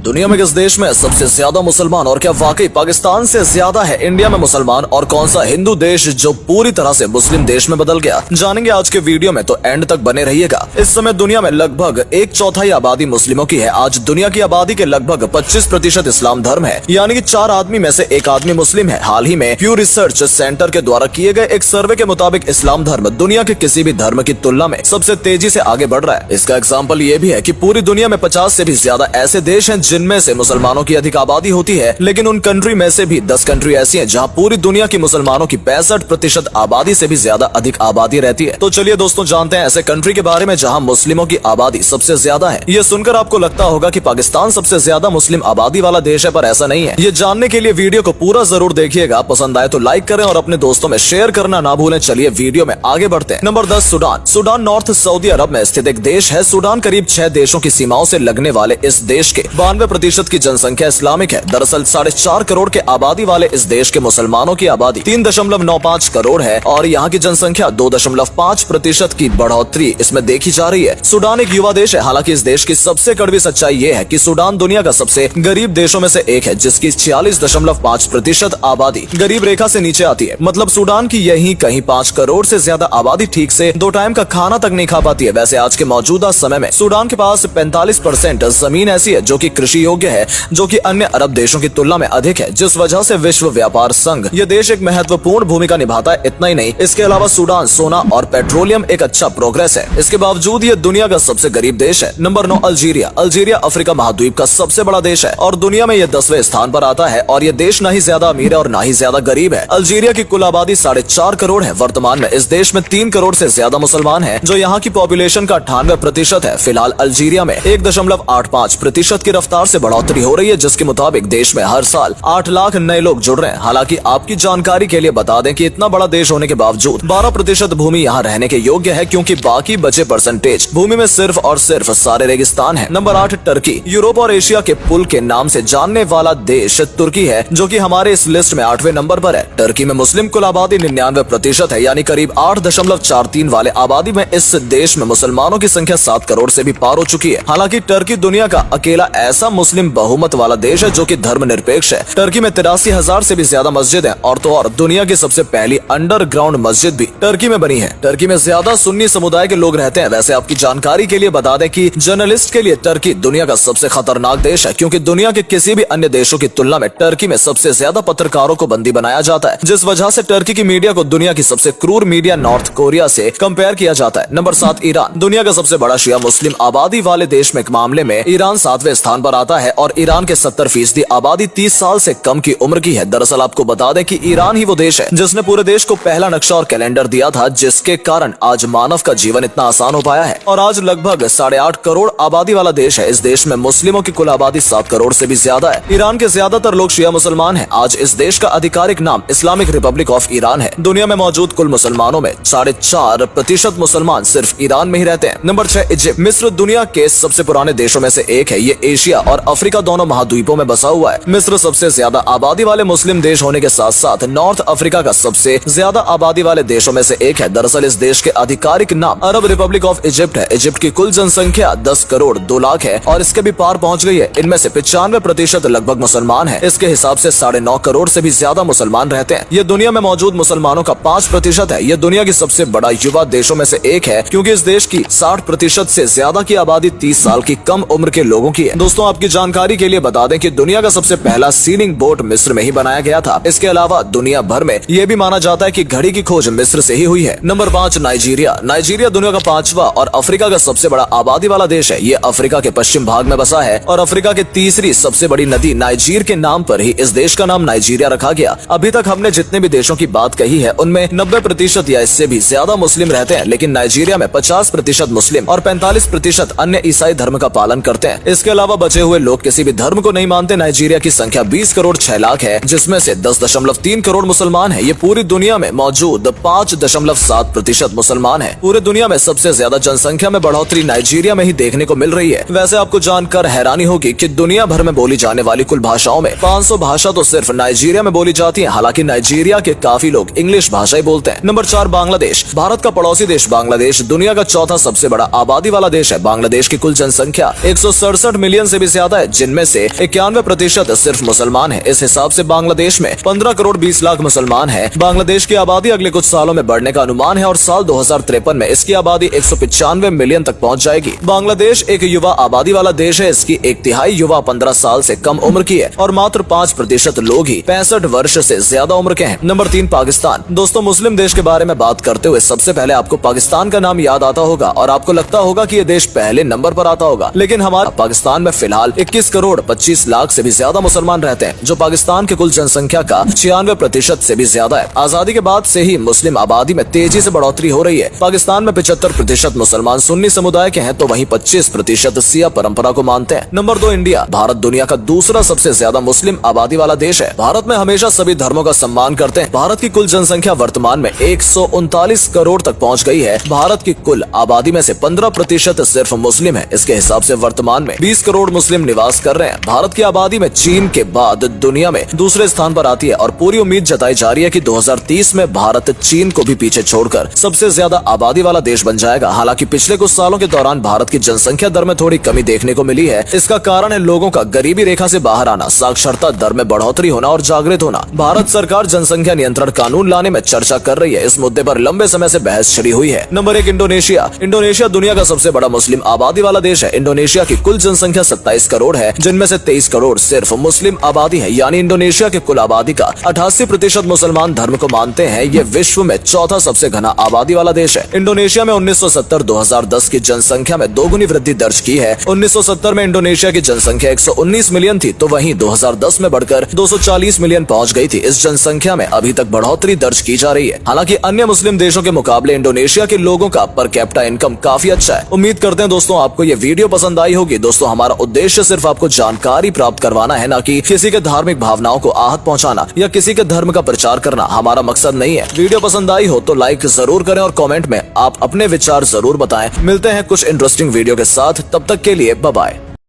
दुनिया में किस देश में सबसे ज्यादा मुसलमान और क्या वाकई पाकिस्तान से ज्यादा है इंडिया में मुसलमान और कौन सा हिंदू देश जो पूरी तरह से मुस्लिम देश में बदल गया, जानेंगे आज के वीडियो में, तो एंड तक बने रहिएगा। इस समय दुनिया में लगभग 1/4 आबादी मुस्लिमों की है। आज दुनिया की आबादी के लगभग 25% इस्लाम धर्म है, यानी कि 4 आदमी में से 1 आदमी मुस्लिम है। हाल ही में प्यू रिसर्च सेंटर के द्वारा किए गए एक सर्वे के मुताबिक इस्लाम धर्म दुनिया के किसी भी धर्म की तुलना में सबसे तेजी से आगे बढ़ रहा है। इसका एग्जाम्पल ये भी है कि पूरी दुनिया में 50 से भी ज्यादा ऐसे देश हैं जिनमें से मुसलमानों की अधिक आबादी होती है, लेकिन उन कंट्री में से भी 10 कंट्री ऐसी हैं जहां पूरी दुनिया की मुसलमानों की 65% आबादी से भी ज्यादा अधिक आबादी रहती है। तो चलिए दोस्तों जानते हैं ऐसे कंट्री के बारे में जहां मुस्लिमों की आबादी सबसे ज्यादा है। ये सुनकर आपको लगता होगा कि पाकिस्तान सबसे ज्यादा मुस्लिम आबादी वाला देश है, पर ऐसा नहीं है। ये जानने के लिए वीडियो को पूरा जरूर देखिएगा। पसंद आए तो लाइक करें और अपने दोस्तों में शेयर करना ना भूलें। चलिए वीडियो में आगे बढ़ते हैं। Number 10 Sudan. सूडान नॉर्थ सऊदी अरब में स्थित एक देश है। सूडान करीब 6 देशों की सीमाओं से लगने वाले इस देश के 92% की जनसंख्या इस्लामिक है। दरअसल 4.5 करोड़ के आबादी वाले इस देश के मुसलमानों की आबादी 3.95 करोड़ है और यहाँ की जनसंख्या 2.5% की बढ़ोतरी इसमें देखी जा रही है। सूडान एक युवा देश है। हालांकि इस देश की सबसे कड़वी सच्चाई ये है कि सूडान दुनिया का सबसे गरीब देशों में से एक है, जिसकी 46.5% आबादी गरीब रेखा से नीचे आती है। मतलब सूडान की यही कहीं 5 करोड़ से ज्यादा आबादी ठीक से 2 टाइम का खाना तक नहीं खा पाती है। वैसे आज के मौजूदा समय में सूडान के पास 45% जमीन ऐसी है जो कि कृषि योग्य है, जो कि अन्य अरब देशों की तुलना में अधिक है, जिस वजह से विश्व व्यापार संघ ये देश एक महत्वपूर्ण भूमिका निभाता है। इतना ही नहीं, इसके अलावा सूडान सोना और पेट्रोलियम एक अच्छा प्रोग्रेस है। इसके बावजूद ये दुनिया का सबसे गरीब देश है। Number 9 Algeria. अल्जीरिया अफ्रीका महाद्वीप का सबसे बड़ा देश है और दुनिया में ये 10वें स्थान पर आता है और ये देश ना ही ज्यादा अमीर है और ना ही ज्यादा गरीब है। अल्जीरिया की कुल आबादी 4.5 करोड़ है। वर्तमान में इस देश में 3 करोड़ से ज्यादा मुसलमान हैं, जो यहाँ की पॉपुलेशन का 98% है। फिलहाल अल्जीरिया में 1.85% की रफ्तार से बढ़ोतरी हो रही है, जिसके मुताबिक देश में हर साल 8 लाख नए लोग जुड़ रहे हैं। हालांकि आपकी जानकारी के लिए बता दें कि इतना बड़ा देश होने के बावजूद 12% भूमि यहाँ रहने के योग्य है, क्योंकि बाकी बचे परसेंटेज भूमि में सिर्फ और सिर्फ सारे रेगिस्तान है। Number 8 Turkey. यूरोप और एशिया के पुल के नाम से जानने वाला देश तुर्की है, जो कि हमारे इस लिस्ट में 8वें नंबर पर है। टर्की में मुस्लिम कुल आबादी 99% है, यानी करीब 8.43 वाले आबादी में इस देश में मुसलमानों की संख्या 7 करोड़ से भी पार हो चुकी है। हालांकि टर्की दुनिया का अकेला ऐसा मुस्लिम बहुमत वाला देश है जो कि धर्मनिरपेक्ष है। टर्की में 83,000 से भी ज्यादा मस्जिद है और तो और दुनिया की सबसे पहली अंडरग्राउंड मस्जिद भी टर्की में बनी है। टर्की में ज्यादा सुन्नी समुदाय के लोग रहते हैं। वैसे आपकी जानकारी के लिए बता दें कि जर्नलिस्ट के लिए टर्की दुनिया का सबसे खतरनाक देश है, क्योंकि दुनिया के किसी भी अन्य देशों की तुलना में टर्की में सबसे ज्यादा पत्रकारों को बंदी बनाया जाता है, जिस वजह से टर्की की मीडिया को दुनिया की सबसे क्रूर मीडिया नॉर्थ कोरिया से कंपेयर किया जाता है। Number 7 Iran. दुनिया का सबसे बड़ा शिया मुस्लिम आबादी वाले देश में एक मामले में ईरान 7वें स्थान पर आता है और ईरान के 70% आबादी 30 साल से कम की उम्र की है। दरअसल आपको बता दें कि ईरान ही वो देश है जिसने पूरे देश को पहला नक्शा और कैलेंडर दिया था, जिसके कारण आज मानव का जीवन इतना आसान हो पाया है और आज लगभग 8.5 करोड़ आबादी वाला देश है। इस देश में मुस्लिमों की कुल आबादी 7 करोड़ से भी ज्यादा है। ईरान के ज्यादातर लोग शिया मुसलमान हैं। आज इस देश का आधिकारिक नाम इस्लामिक रिपब्लिक ऑफ ईरान है। दुनिया में मौजूद कुल मुसलमानों में 4.5% मुसलमान सिर्फ ईरान में ही रहते हैं। Number 6 Egypt. मिस्र दुनिया के सबसे पुराने देशों में से एक है। ये एशिया और अफ्रीका दोनों महाद्वीपों में बसा हुआ है। मिस्र सबसे ज्यादा आबादी वाले मुस्लिम देश होने के साथ साथ नॉर्थ अफ्रीका का सबसे ज्यादा आबादी वाले देशों में से एक है। दरअसल इस देश के आधिकारिक नाम अरब रिपब्लिक ऑफ इजिप्ट है। इजिप्ट की कुल जनसंख्या 10 करोड़ 2 लाख है और इसके भी पार पहुंच गई है। इनमें से 95% लगभग मुसलमान है। इसके हिसाब से 9.5 करोड़ से भी ज्यादा मुसलमान रहते हैं। ये दुनिया में मौजूद मुसलमानों का 5% है। ये दुनिया की सबसे बड़ा युवा देशों में से एक है, क्योंकि इस देश की 60% से ज्यादा की आबादी 30 साल की कम उम्र के लोगों की है। दोस्तों आपकी जानकारी के लिए बता दें कि दुनिया का सबसे पहला सीलिंग बोट मिस्र में ही बनाया गया था। इसके अलावा दुनिया भर में यह भी माना जाता है कि घड़ी की खोज मिस्र से ही हुई है। Number 5 Nigeria. नाइजीरिया दुनिया का 5वां और अफ्रीका का सबसे बड़ा आबादी वाला देश है। ये अफ्रीका के पश्चिम भाग में बसा है और अफ्रीका की तीसरी सबसे बड़ी नदी नाइजीर के नाम पर ही इस देश का नाम नाइजीरिया रखा गया। अभी तक हमने जितने भी देशों की बात कही है उनमें 90% या इससे भी ज्यादा मुस्लिम रहते हैं, लेकिन नाइजीरिया में 50% मुस्लिम और 45% अन्य ईसाई धर्म का पालन करते हैं। इसके अलावा बचे हुए लोग किसी भी धर्म को नहीं मानते। नाइजीरिया की संख्या 20 करोड़ 6 लाख है, जिसमें से 10.3 करोड़ मुसलमान है। ये पूरी दुनिया में मौजूद 5.7% मुसलमान है। पूरे दुनिया में सबसे ज्यादा जनसंख्या में बढ़ोतरी नाइजीरिया में ही देखने को मिल रही है। वैसे आपको जानकर हैरानी होगी कि दुनिया भर में बोली जाने वाली कुल भाषाओं में 500 भाषा तो सिर्फ नाइजीरिया में बोली जाती है। हालांकि नाइजीरिया के काफी लोग इंग्लिश भाषा ही बोलते हैं। नंबर 4 बांग्लादेश। भारत का पड़ोसी देश बांग्लादेश दुनिया का चौथा सबसे बड़ा आबादी वाला देश है। बांग्लादेश की कुल जनसंख्या 167 मिलियन से भी ज्यादा है, जिनमें से 91% सिर्फ मुसलमान है। इस हिसाब से बांग्लादेश में 15 करोड़ 20 लाख मुसलमान है। बांग्लादेश की आबादी अगले कुछ सालों में बढ़ने का अनुमान है और साल 2053 में इसकी आबादी 195 मिलियन तक पहुंच जाएगी। बांग्लादेश एक युवा आबादी वाला देश है। इसकी 1/3 युवा 15 साल से कम उम्र की है और मात्र 5% लोग ही 65 वर्ष से ज्यादा उम्र के हैं। नंबर 3 पाकिस्तान। दोस्तों, मुस्लिम देश के बारे में बात करते हुए सबसे पहले आपको पाकिस्तान का नाम याद आता होगा और आपको लगता होगा कि ये देश पहले नंबर पर आता होगा, लेकिन हमारा पाकिस्तान में फिलहाल 21 करोड़ 25 लाख से भी ज्यादा मुसलमान रहते हैं, जो पाकिस्तान के कुल जनसंख्या का 96% से भी ज्यादा है। आजादी के बाद से ही मुस्लिम आबादी में तेजी से बढ़ोतरी हो रही है। पाकिस्तान में 75% मुसलमान सुन्नी समुदाय के हैं, तो वहीं 25% शिया परंपरा को मानते हैं। Number 2 India. भारत दुनिया का दूसरा सबसे ज्यादा मुस्लिम आबादी वाला देश है। भारत में हमेशा सभी धर्मों का सम्मान करते हैं। भारत की कुल जनसंख्या वर्तमान में 139 करोड़ तक पहुंच गई है। भारत की कुल आबादी में से 15% सिर्फ मुस्लिम है। इसके हिसाब से वर्तमान में 20 करोड़ मुस्लिम निवास कर रहे हैं। भारत की आबादी में चीन के बाद दुनिया में दूसरे स्थान पर आती है और पूरी उम्मीद जताई जा रही है कि 2030 में भारत चीन को भी पीछे छोड़कर सबसे ज्यादा आबादी वाला देश बन जाएगा। हालांकि पिछले कुछ सालों के दौरान भारत की जनसंख्या दर में थोड़ी कमी देखने को मिली है। इसका कारण है लोगों का गरीबी रेखा से बाहर आना, साक्षरता दर में बढ़ोतरी होना और जागृत होना। भारत सरकार जनसंख्या नियंत्रण कानून लाने में चर्चा कर रही है। इस मुद्दे पर लंबे समय से बहस छिड़ी हुई है। Number 1 Indonesia. इंडोनेशिया दुनिया का सबसे बड़ा मुस्लिम आबादी वाला देश है। इंडोनेशिया की कुल जनसंख्या 27 करोड़ है, जिनमें से 23 करोड़ सिर्फ मुस्लिम आबादी है। यानी इंडोनेशिया के कुल आबादी का 88% मुसलमान धर्म को मानते हैं। ये विश्व में चौथा सबसे घना आबादी वाला देश है। इंडोनेशिया में 1970-2010 की जनसंख्या में दोगुनी वृद्धि दर्ज की है। 1970 में इंडोनेशिया की जनसंख्या 119 मिलियन थी, तो वहीं 2010 में बढ़कर 240 मिलियन पहुंच गई थी। इस जनसंख्या में अभी तक बढ़ोतरी दर्ज की जा रही है। हालांकि अन्य मुस्लिम देशों के मुकाबले इंडोनेशिया के लोगों का पर कैपिटा इनकम काफी अच्छा है। उम्मीद करते हैं दोस्तों आपको ये वीडियो पसंद आई होगी। दोस्तों, हमारा उद्देश्य सिर्फ आपको जानकारी प्राप्त करवाना है, न कि किसी के धार्मिक भावनाओं को आहत पहुंचाना या किसी के धर्म का प्रचार करना हमारा मकसद नहीं है। वीडियो पसंद आई हो तो लाइक जरूर करें और कमेंट में आप अपने विचार जरूर बताएं। मिलते हैं कुछ इंटरेस्टिंग वीडियो के साथ, तब तक के लिए बाय बाय।